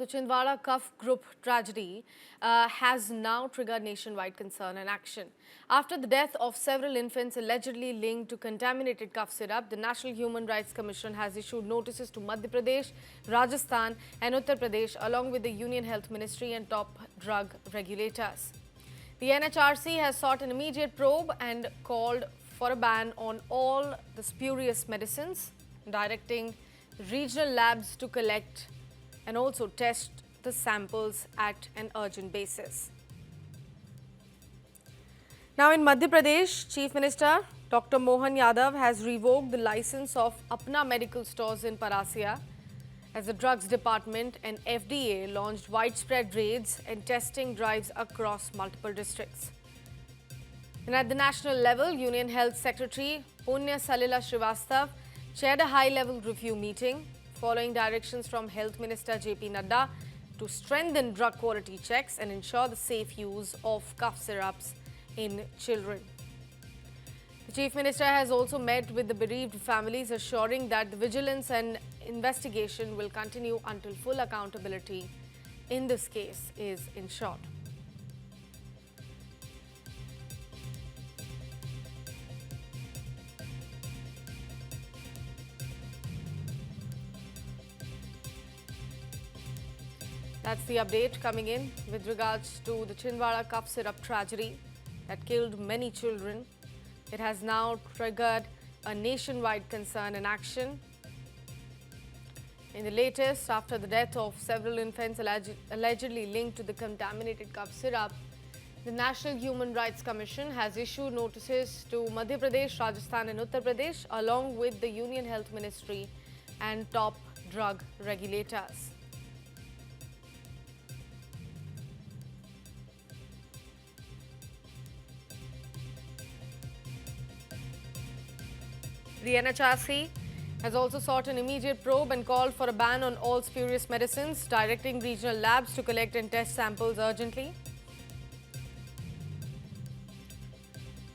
the Chhindwara cough group tragedy has now triggered nationwide concern and action. After the death of several infants allegedly linked to contaminated cough syrup, the National Human Rights Commission has issued notices to Madhya Pradesh, Rajasthan and Uttar Pradesh along with the Union Health Ministry and top drug regulators. The NHRC has sought an immediate probe and called for a ban on all the spurious medicines, directing regional labs to collect and also test the samples at an urgent basis. Now in Madhya Pradesh, Chief Minister Dr. Mohan Yadav has revoked the license of Apna medical stores in Parasia as the Drugs Department and FDA launched widespread raids and testing drives across multiple districts. And at the national level, Union Health Secretary Punya Salila Srivastav chaired a high-level review meeting following directions from Health Minister J.P. Nadda to strengthen drug quality checks and ensure the safe use of cough syrups in children. The Chief Minister has also met with the bereaved families, assuring that the vigilance and investigation will continue until full accountability in this case is ensured. That's the update coming in with regards to the Chhindwara cough syrup tragedy that killed many children. It has now triggered a nationwide concern and action. In the latest, after the death of several infants allegedly linked to the contaminated cough syrup, the National Human Rights Commission has issued notices to Madhya Pradesh, Rajasthan and Uttar Pradesh along with the Union Health Ministry and top drug regulators. The NHRC has also sought an immediate probe and called for a ban on all spurious medicines, directing regional labs to collect and test samples urgently.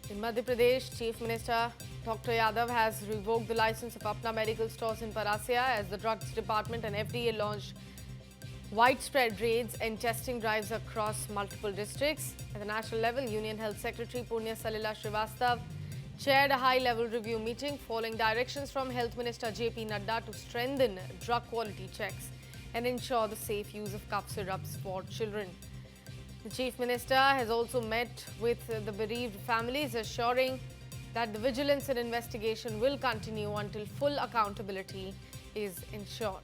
In Madhya Pradesh, Chief Minister Dr. Yadav has revoked the license of Apna medical stores in Parasia as the Drugs Department and FDA launched widespread raids and testing drives across multiple districts. At the national level, Union Health Secretary Punya Salila Srivastav chaired a high-level review meeting following directions from Health Minister J.P. Nadda to strengthen drug quality checks and ensure the safe use of cough syrups for children. The Chief Minister has also met with the bereaved families, assuring that the vigilance and investigation will continue until full accountability is ensured.